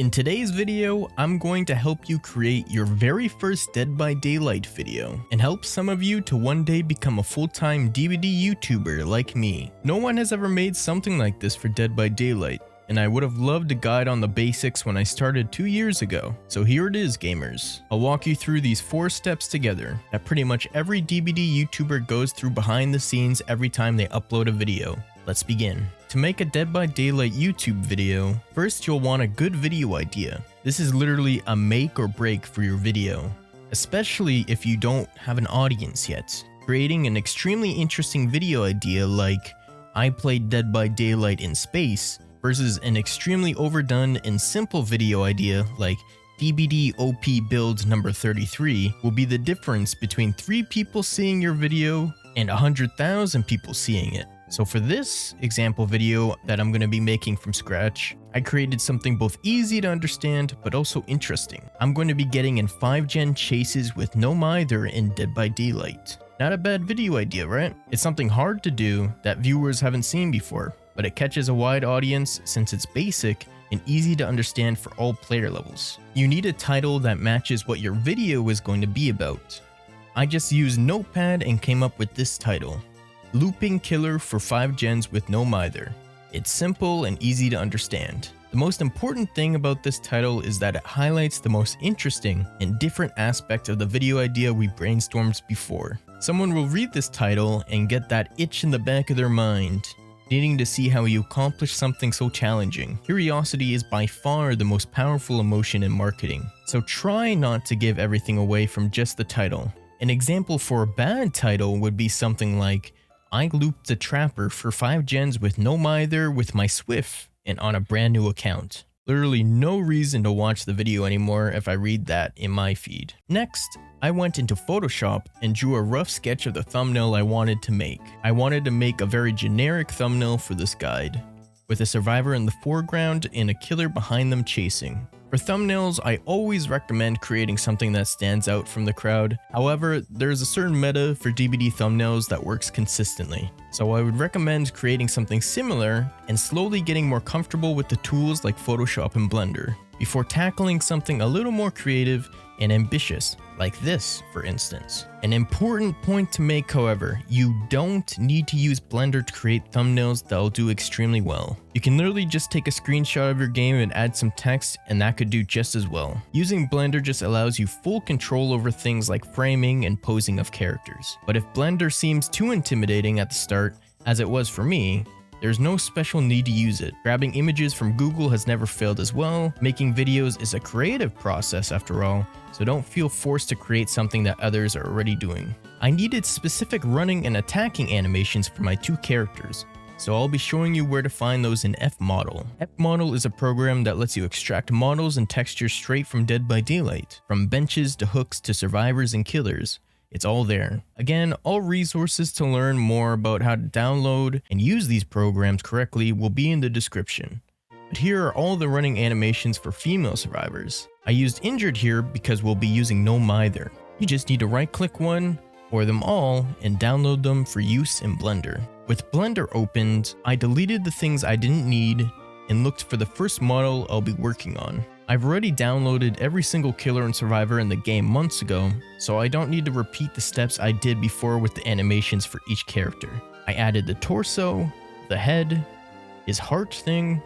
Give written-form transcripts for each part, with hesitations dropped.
In today's video, I'm going to help you create your very first Dead by Daylight video and help some of you to one day become a full-time DBD YouTuber like me. No one has ever made something like this for Dead by Daylight, and I would have loved a guide on the basics when I started 2 years ago. So here it is, gamers. I'll walk you through these 4 steps together that pretty much every DBD YouTuber goes through behind the scenes every time they upload a video. Let's begin. To make a Dead by Daylight YouTube video, first you'll want a good video idea. This is literally a make or break for your video, especially if you don't have an audience yet. Creating an extremely interesting video idea like, I played Dead by Daylight in space, versus an extremely overdone and simple video idea like DBD OP build number 33 will be the difference between 3 people seeing your video and 100,000 people seeing it. So for this example video that I'm going to be making from scratch, I created something both easy to understand but also interesting. I'm going to be getting in 5-gen chases with no mither in Dead by Daylight. Not a bad video idea, right? It's something hard to do that viewers haven't seen before, but it catches a wide audience since it's basic and easy to understand for all player levels. You need a title that matches what your video is going to be about. I just used Notepad and came up with this title. Looping Killer for 5 gens with no mither. It's simple and easy to understand. The most important thing about this title is that it highlights the most interesting and different aspect of the video idea we brainstormed before. Someone will read this title and get that itch in the back of their mind, needing to see how you accomplish something so challenging. Curiosity is by far the most powerful emotion in marketing, so try not to give everything away from just the title. An example for a bad title would be something like, I looped the Trapper for 5 gens with no mither with my Swift and on a brand new account. Literally no reason to watch the video anymore if I read that in my feed. Next, I went into Photoshop and drew a rough sketch of the thumbnail I wanted to make. I wanted to make a very generic thumbnail for this guide, with a survivor in the foreground and a killer behind them chasing. For thumbnails, I always recommend creating something that stands out from the crowd. However, there's a certain meta for DBD thumbnails that works consistently. So I would recommend creating something similar and slowly getting more comfortable with the tools like Photoshop and Blender, before tackling something a little more creative and ambitious, like this, for instance. An important point to make, however, you don't need to use Blender to create thumbnails that'll do extremely well. You can literally just take a screenshot of your game and add some text, and that could do just as well. Using Blender just allows you full control over things like framing and posing of characters. But if Blender seems too intimidating at the start, as it was for me, there's no special need to use it. Grabbing images from Google has never failed as well. Making videos is a creative process after all, so don't feel forced to create something that others are already doing. I needed specific running and attacking animations for my 2 characters, so I'll be showing you where to find those in Fmodel. Fmodel is a program that lets you extract models and textures straight from Dead by Daylight, from benches to hooks to survivors and killers. It's all there. Again, all resources to learn more about how to download and use these programs correctly will be in the description. But here are all the running animations for female survivors. I used Injured here because we'll be using no mither. You just need to right-click one or them all and download them for use in Blender. With Blender opened, I deleted the things I didn't need and looked for the first model I'll be working on. I've already downloaded every single killer and survivor in the game months ago, so I don't need to repeat the steps I did before with the animations for each character. I added the torso, the head, his heart thing,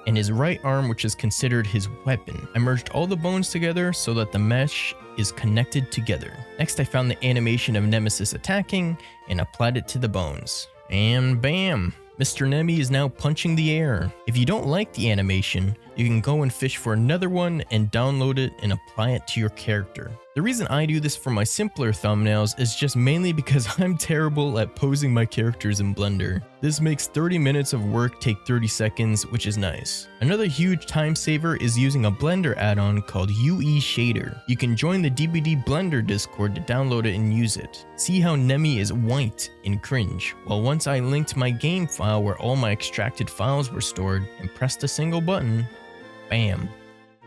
and his right arm, which is considered his weapon. I merged all the bones together so that the mesh is connected together. Next, I found the animation of Nemesis attacking and applied it to the bones. And bam! Mr. Nemi is now punching the air. If you don't like the animation, you can go and fish for another one and download it and apply it to your character. The reason I do this for my simpler thumbnails is just mainly because I'm terrible at posing my characters in Blender. This makes 30 minutes of work take 30 seconds, which is nice. Another huge time saver is using a Blender add-on called UE Shader. You can join the DBD Blender Discord to download it and use it. See how Nemi is white in cringe? Well, once I linked my game file where all my extracted files were stored and pressed a single button, bam.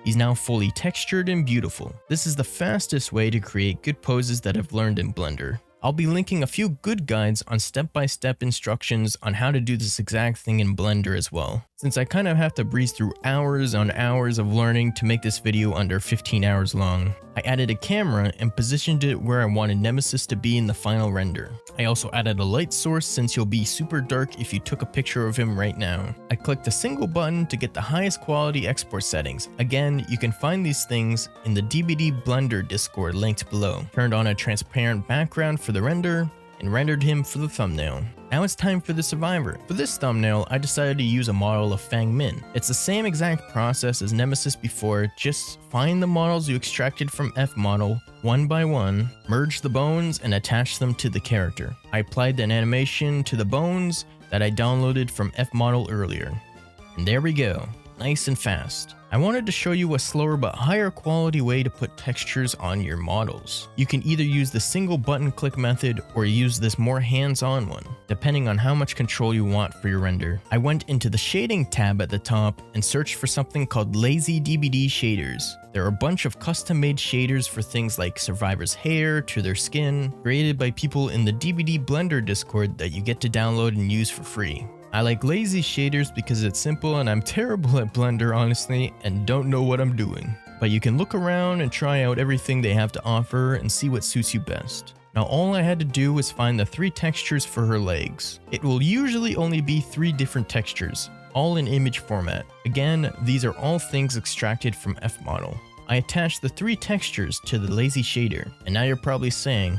He's now fully textured and beautiful. This is the fastest way to create good poses that I've learned in Blender. I'll be linking a few good guides on step-by-step instructions on how to do this exact thing in Blender as well. since I kind of have to breeze through hours on hours of learning to make this video under 15 hours long. I added a camera and positioned it where I wanted Nemesis to be in the final render. I also added a light source since he'll be super dark if you took a picture of him right now. I clicked a single button to get the highest quality export settings. Again, you can find these things in the DBD Blender Discord linked below. Turned on a transparent background for the render and rendered him for the thumbnail. Now it's time for the survivor. For this thumbnail, I decided to use a model of Fang Min. It's the same exact process as Nemesis before, just find the models you extracted from F-Model one by one, merge the bones, and attach them to the character. I applied an animation to the bones that I downloaded from F-Model earlier. And there we go, nice and fast. I wanted to show you a slower but higher quality way to put textures on your models. You can either use the single button click method or use this more hands-on one, depending on how much control you want for your render. I went into the shading tab at the top and searched for something called lazy DBD shaders. There are a bunch of custom-made shaders for things like survivors' hair to their skin, created by people in the DBD Blender Discord that you get to download and use for free. I like lazy shaders because it's simple and I'm terrible at Blender honestly and don't know what I'm doing. But you can look around and try out everything they have to offer and see what suits you best. Now all I had to do was find the 3 textures for her legs. It will usually only be 3 different textures, all in image format. Again, these are all things extracted from F-Model. I attached the 3 textures to the lazy shader, and now you're probably saying,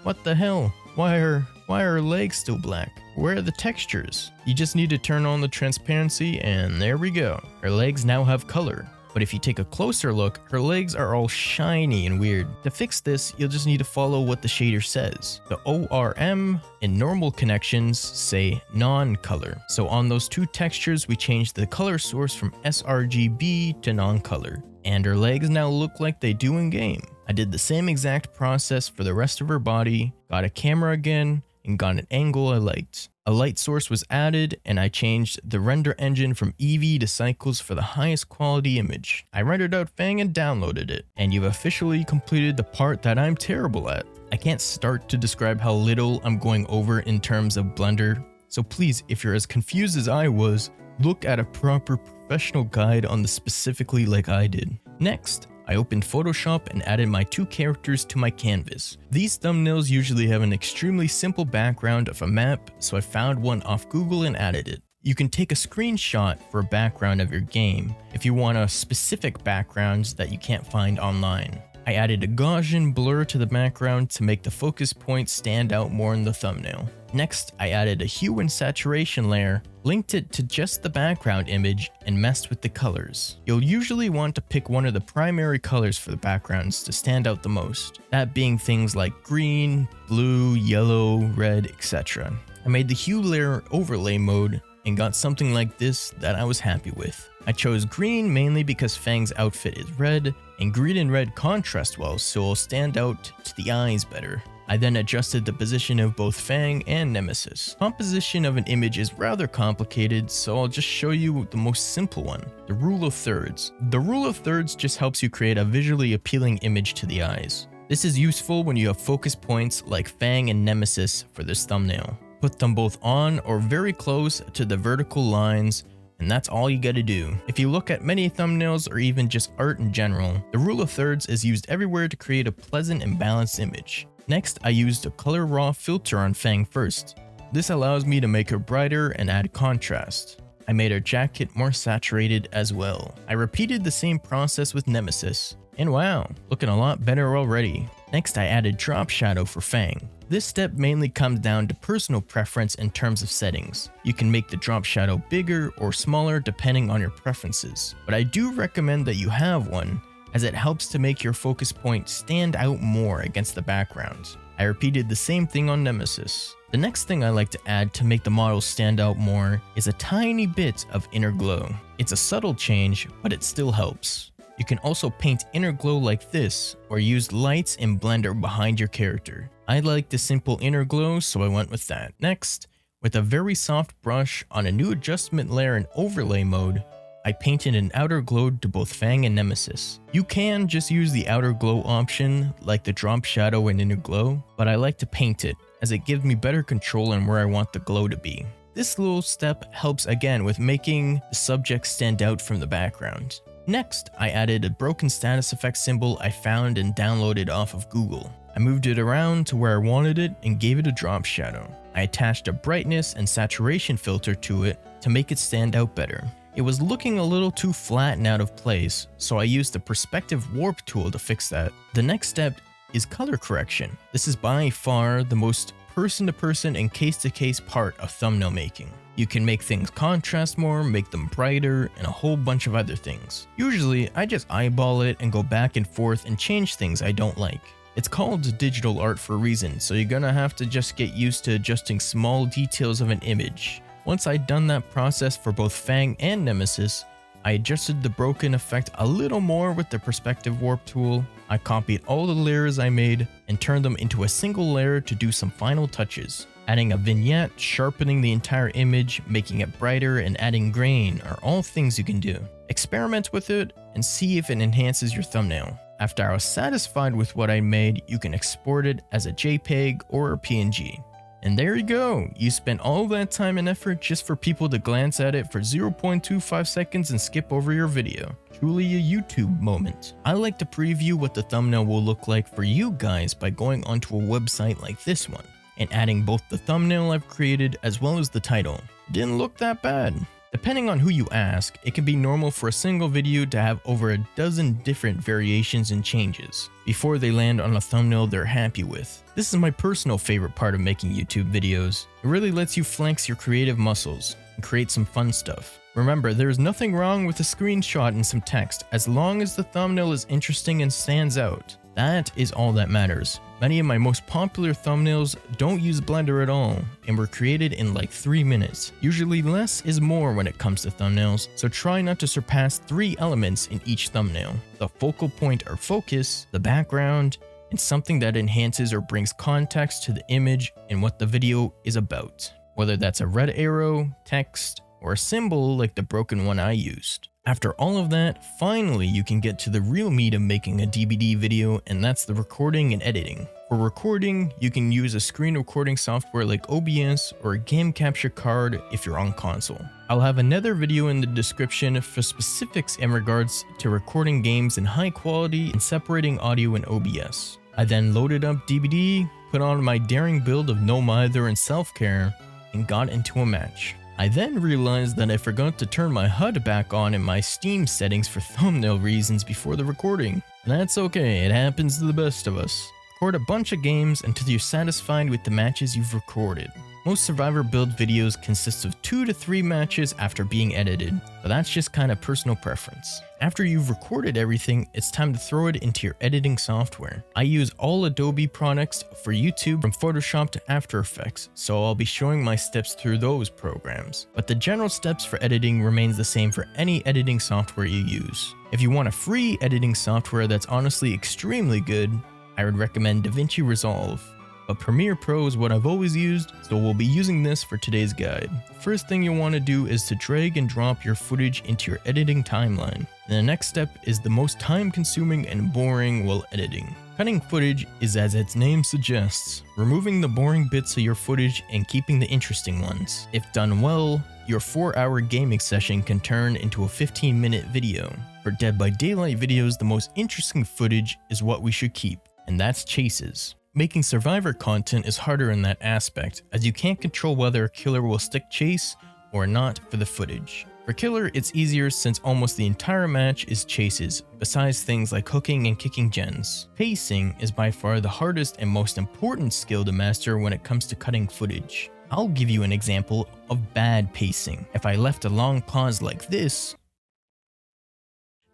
what the hell? Why are her legs still black? Where are the textures? You just need to turn on the transparency and there we go. Her legs now have color. But if you take a closer look, her legs are all shiny and weird. To fix this, you'll just need to follow what the shader says. The ORM in normal connections say non-color. So on those 2 textures, we changed the color source from sRGB to non-color. And her legs now look like they do in game. I did the same exact process for the rest of her body, got a camera again, and got an angle I liked. A light source was added and I changed the render engine from Eevee to Cycles for the highest quality image. I rendered out Fang and downloaded it, and you've officially completed the part that I'm terrible at. I can't start to describe how little I'm going over in terms of Blender, so please, if you're as confused as I was, look at a proper professional guide on this specifically like I did. Next, I opened Photoshop and added my 2 characters to my canvas. These thumbnails usually have an extremely simple background of a map, so I found one off Google and added it. You can take a screenshot for a background of your game if you want a specific background that you can't find online. I added a Gaussian blur to the background to make the focus point stand out more in the thumbnail. Next, I added a hue and saturation layer, linked it to just the background image, and messed with the colors. You'll usually want to pick one of the primary colors for the backgrounds to stand out the most, that being things like green, blue, yellow, red, etc. I made the hue layer overlay mode and got something like this that I was happy with. I chose green mainly because Fang's outfit is red, and green and red contrast well so it'll stand out to the eyes better. I then adjusted the position of both Fang and Nemesis. Composition of an image is rather complicated, so I'll just show you the most simple one, the rule of thirds. The rule of thirds just helps you create a visually appealing image to the eyes. This is useful when you have focus points like Fang and Nemesis for this thumbnail. Put them both on or very close to the vertical lines, and that's all you gotta do. If you look at many thumbnails or even just art in general, the rule of thirds is used everywhere to create a pleasant and balanced image. Next, I used a color raw filter on Fang first. This allows me to make her brighter and add contrast. I made her jacket more saturated as well. I repeated the same process with Nemesis, and wow, looking a lot better already. Next, I added drop shadow for Fang. This step mainly comes down to personal preference in terms of settings. You can make the drop shadow bigger or smaller depending on your preferences, but I do recommend that you have one, as it helps to make your focus point stand out more against the background. I repeated the same thing on Nemesis. The next thing I like to add to make the model stand out more is a tiny bit of inner glow. It's a subtle change, but it still helps. You can also paint inner glow like this, or use lights in Blender behind your character. I like the simple inner glow, so I went with that. Next, with a very soft brush on a new adjustment layer in overlay mode, I painted an outer glow to both Fang and Nemesis. You can just use the outer glow option like the drop shadow and inner glow, but I like to paint it as it gives me better control on where I want the glow to be. This little step helps again with making the subject stand out from the background. Next, I added a broken status effect symbol I found and downloaded off of Google. I moved it around to where I wanted it and gave it a drop shadow. I attached a brightness and saturation filter to it to make it stand out better. It was looking a little too flat and out of place, so I used the perspective warp tool to fix that. The next step is color correction. This is by far the most person-to-person and case-to-case part of thumbnail making. You can make things contrast more, make them brighter, and a whole bunch of other things. Usually, I just eyeball it and go back and forth and change things I don't like. It's called digital art for a reason, so you're gonna have to just get used to adjusting small details of an image. Once I'd done that process for both Fang and Nemesis, I adjusted the broken effect a little more with the perspective warp tool. I copied all the layers I made and turned them into a single layer to do some final touches. Adding a vignette, sharpening the entire image, making it brighter, and adding grain are all things you can do. Experiment with it and see if it enhances your thumbnail. After I was satisfied with what I made, you can export it as a JPEG or a PNG. And there you go, you spent all that time and effort just for people to glance at it for 0.25 seconds and skip over your video. Truly a YouTube moment. I like to preview what the thumbnail will look like for you guys by going onto a website like this one and adding both the thumbnail I've created as well as the title. It didn't look that bad. Depending on who you ask, it can be normal for a single video to have over a dozen different variations and changes before they land on a thumbnail they're happy with. This is my personal favorite part of making YouTube videos. It really lets you flex your creative muscles and create some fun stuff. Remember, there is nothing wrong with a screenshot and some text as long as the thumbnail is interesting and stands out. That is all that matters. Many of my most popular thumbnails don't use Blender at all and were created in like 3 minutes. Usually less is more when it comes to thumbnails, so try not to surpass 3 elements in each thumbnail: the focal point or focus, the background, and something that enhances or brings context to the image and what the video is about. Whether that's a red arrow, text, or a symbol like the broken one I used. After all of that, finally you can get to the real meat of making a DBD video, and that's the recording and editing. For recording, you can use a screen recording software like OBS or a game capture card if you're on console. I'll have another video in the description for specifics in regards to recording games in high quality and separating audio in OBS. I then loaded up DBD, put on my daring build of No Mither and Self-Care, and got into a match. I then realized that I forgot to turn my HUD back on in my Steam settings for thumbnail reasons before the recording. That's okay, it happens to the best of us. Record a bunch of games until you're satisfied with the matches you've recorded. Most survivor build videos consist of 2 to 3 matches after being edited, but that's just kind of personal preference. After you've recorded everything, it's time to throw it into your editing software. I use all Adobe products for YouTube from Photoshop to After Effects, so I'll be showing my steps through those programs. But the general steps for editing remains the same for any editing software you use. If you want a free editing software that's honestly extremely good, I would recommend DaVinci Resolve. But Premiere Pro is what I've always used, so we'll be using this for today's guide. The first thing you'll want to do is to drag and drop your footage into your editing timeline. And the next step is the most time-consuming and boring while editing. Cutting footage is as its name suggests, removing the boring bits of your footage and keeping the interesting ones. If done well, your 4-hour gaming session can turn into a 15-minute video. For Dead by Daylight videos, the most interesting footage is what we should keep, and that's chases. Making survivor content is harder in that aspect, as you can't control whether a killer will stick chase or not for the footage. For killer, it's easier since almost the entire match is chases, besides things like hooking and kicking gens. Pacing is by far the hardest and most important skill to master when it comes to cutting footage. I'll give you an example of bad pacing. If I left a long pause like this,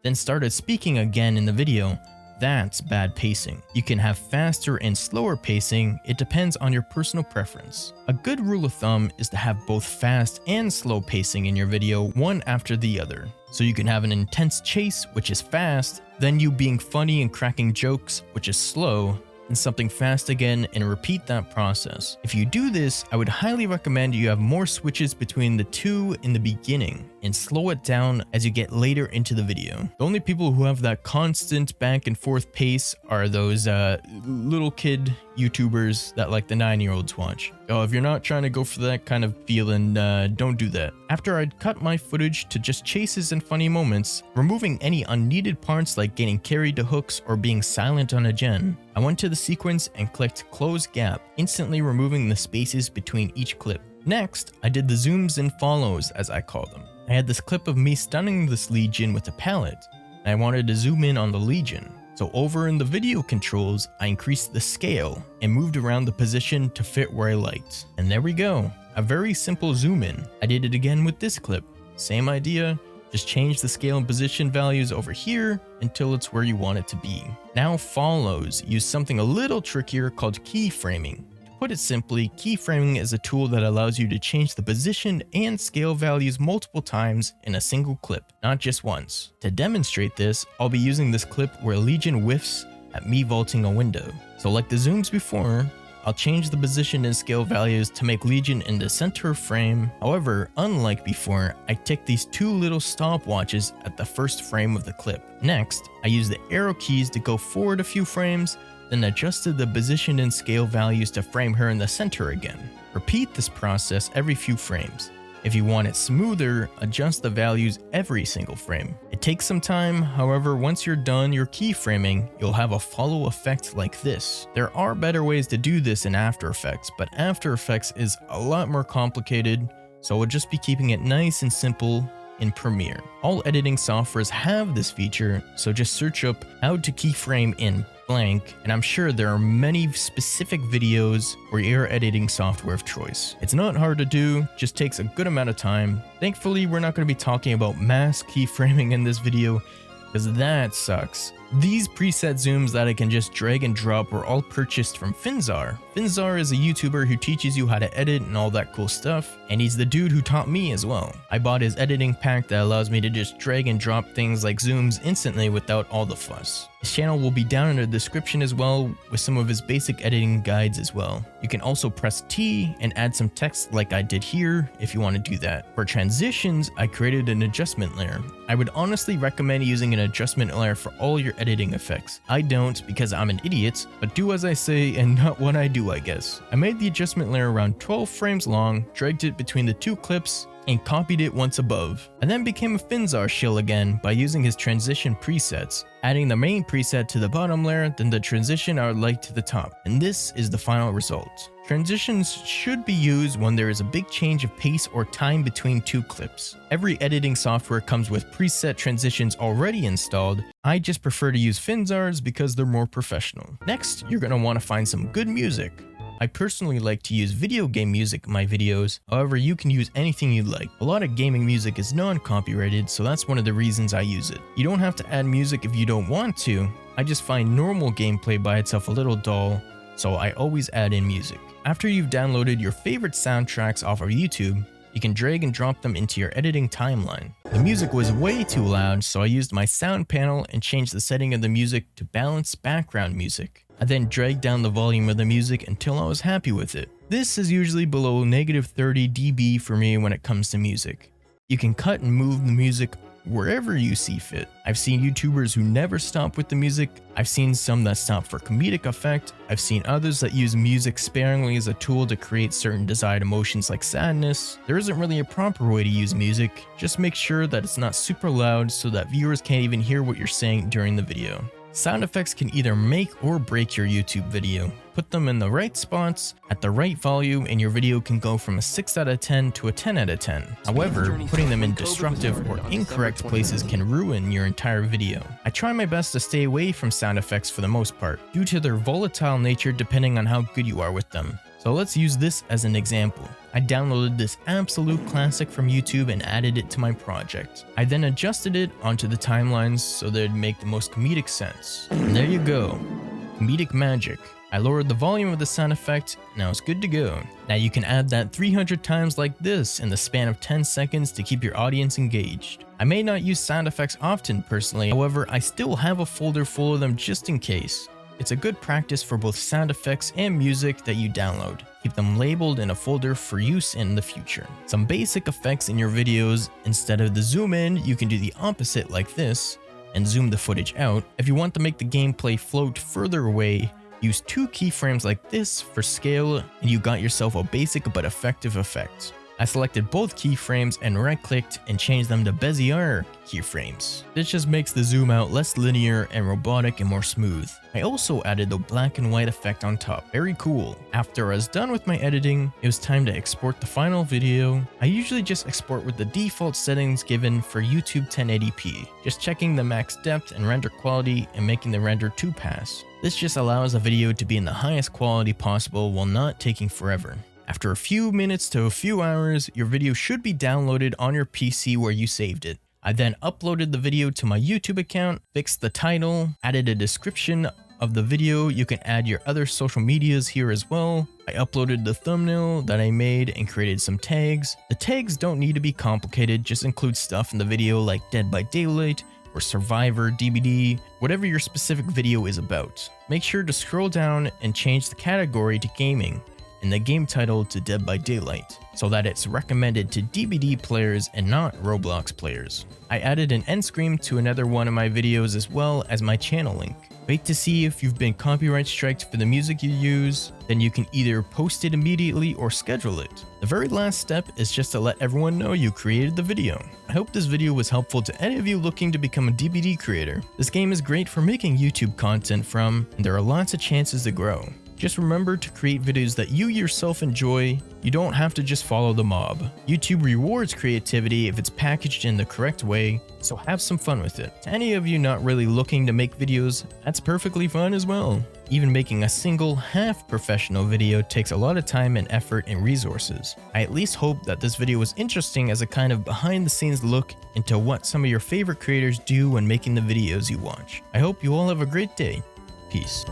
then started speaking again in the video, that's bad pacing. You can have faster and slower pacing, it depends on your personal preference. A good rule of thumb is to have both fast and slow pacing in your video, one after the other. So you can have an intense chase, which is fast, then you being funny and cracking jokes, which is slow, and something fast again, and repeat that process. If you do this, I would highly recommend you have more switches between the two in the beginning, and slow it down as you get later into the video. The only people who have that constant back and forth pace are those little kid YouTubers that like the 9-year-olds watch. So if you're not trying to go for that kind of feeling, don't do that. After I'd cut my footage to just chases and funny moments, removing any unneeded parts like getting carried to hooks or being silent on a gen, I went to the sequence and clicked close gap, instantly removing the spaces between each clip. Next, I did the zooms and follows, as I call them. I had this clip of me stunning this Legion with a pallet, and I wanted to zoom in on the Legion. So over in the video controls, I increased the scale and moved around the position to fit where I liked. And there we go, a very simple zoom in. I did it again with this clip. Same idea, just change the scale and position values over here until it's where you want it to be. Now follows use something a little trickier called keyframing. Put it simply, keyframing is a tool that allows you to change the position and scale values multiple times in a single clip, not just once. To demonstrate this, I'll be using this clip where Legion whiffs at me vaulting a window. So like the zooms before, I'll change the position and scale values to make Legion in the center of frame. However, unlike before, I tick these two little stopwatches at the first frame of the clip. Next, I use the arrow keys to go forward a few frames, then adjusted the position and scale values to frame her in the center again. Repeat this process every few frames. If you want it smoother, adjust the values every single frame. It takes some time, however, once you're done your keyframing, you'll have a follow effect like this. There are better ways to do this in After Effects, but After Effects is a lot more complicated, so we'll just be keeping it nice and simple in Premiere. All editing softwares have this feature, so just search up how to keyframe in blank, and I'm sure there are many specific videos for your editing software of choice. It's not hard to do, just takes a good amount of time. Thankfully, we're not going to be talking about mass keyframing in this video, because that sucks. These preset zooms that I can just drag and drop were all purchased from Finzar. Finzar is a YouTuber who teaches you how to edit and all that cool stuff, and he's the dude who taught me as well. I bought his editing pack that allows me to just drag and drop things like zooms instantly without all the fuss. His channel will be down in the description as well, with some of his basic editing guides as well. You can also press T and add some text like I did here if you want to do that. For transitions, I created an adjustment layer. I would honestly recommend using an adjustment layer for all your editing effects. I don't because I'm an idiot, but do as I say and not what I do, I guess. I made the adjustment layer around 12 frames long, dragged it between the two clips, and copied it once above. I then became a Finzar shill again by using his transition presets, adding the main preset to the bottom layer, then the transition I would like to the top, and this is the final result. Transitions should be used when there is a big change of pace or time between two clips. Every editing software comes with preset transitions already installed. I just prefer to use Finzar's because they're more professional. Next, you're going to want to find some good music. I personally like to use video game music in my videos, however you can use anything you like. A lot of gaming music is non-copyrighted, so that's one of the reasons I use it. You don't have to add music if you don't want to, I just find normal gameplay by itself a little dull, so I always add in music. After you've downloaded your favorite soundtracks off of YouTube, you can drag and drop them into your editing timeline. The music was way too loud, so I used my sound panel and changed the setting of the music to balance background music. I then dragged down the volume of the music until I was happy with it. This is usually below -30 dB for me when it comes to music. You can cut and move the music wherever you see fit. I've seen YouTubers who never stop with the music. I've seen some that stop for comedic effect. I've seen others that use music sparingly as a tool to create certain desired emotions like sadness. There isn't really a proper way to use music. Just make sure that it's not super loud so that viewers can't even hear what you're saying during the video. Sound effects can either make or break your YouTube video. Put them in the right spots, at the right volume, and your video can go from a 6 out of 10 to a 10 out of 10. However, putting them in destructive or incorrect places can ruin your entire video. I try my best to stay away from sound effects for the most part, due to their volatile nature depending on how good you are with them. So let's use this as an example. I downloaded this absolute classic from YouTube and added it to my project. I then adjusted it onto the timelines so that it'd make the most comedic sense. And there you go, comedic magic. I lowered the volume of the sound effect, now it's good to go. Now you can add that 300 times like this in the span of 10 seconds to keep your audience engaged. I may not use sound effects often personally, however I still have a folder full of them just in case. It's a good practice for both sound effects and music that you download. Keep them labeled in a folder for use in the future. Some basic effects in your videos: instead of the zoom in, you can do the opposite like this and zoom the footage out. If you want to make the gameplay float further away, use 2 keyframes like this for scale and you got yourself a basic but effective effect. I selected both keyframes and right-clicked and changed them to Bezier keyframes. This just makes the zoom out less linear and robotic and more smooth. I also added the black and white effect on top. Very cool. After I was done with my editing, it was time to export the final video. I usually just export with the default settings given for YouTube 1080p, just checking the max depth and render quality and making the render 2-pass. This just allows the video to be in the highest quality possible while not taking forever. After a few minutes to a few hours, your video should be downloaded on your PC where you saved it. I then uploaded the video to my YouTube account, fixed the title, added a description of the video. You can add your other social medias here as well. I uploaded the thumbnail that I made and created some tags. The tags don't need to be complicated, just include stuff in the video like Dead by Daylight or Survivor, DBD, whatever your specific video is about. Make sure to scroll down and change the category to gaming and the game title to Dead by Daylight, so that it's recommended to DBD players and not Roblox players. I added an end screen to another one of my videos as well as my channel link. Wait to see if you've been copyright striked for the music you use, then you can either post it immediately or schedule it. The very last step is just to let everyone know you created the video. I hope this video was helpful to any of you looking to become a DBD creator. This game is great for making YouTube content from, and there are lots of chances to grow. Just remember to create videos that you yourself enjoy. You don't have to just follow the mob. YouTube rewards creativity if it's packaged in the correct way, so have some fun with it. To any of you not really looking to make videos, that's perfectly fun as well. Even making a single half-professional video takes a lot of time and effort and resources. I at least hope that this video was interesting as a kind of behind-the-scenes look into what some of your favorite creators do when making the videos you watch. I hope you all have a great day. Peace.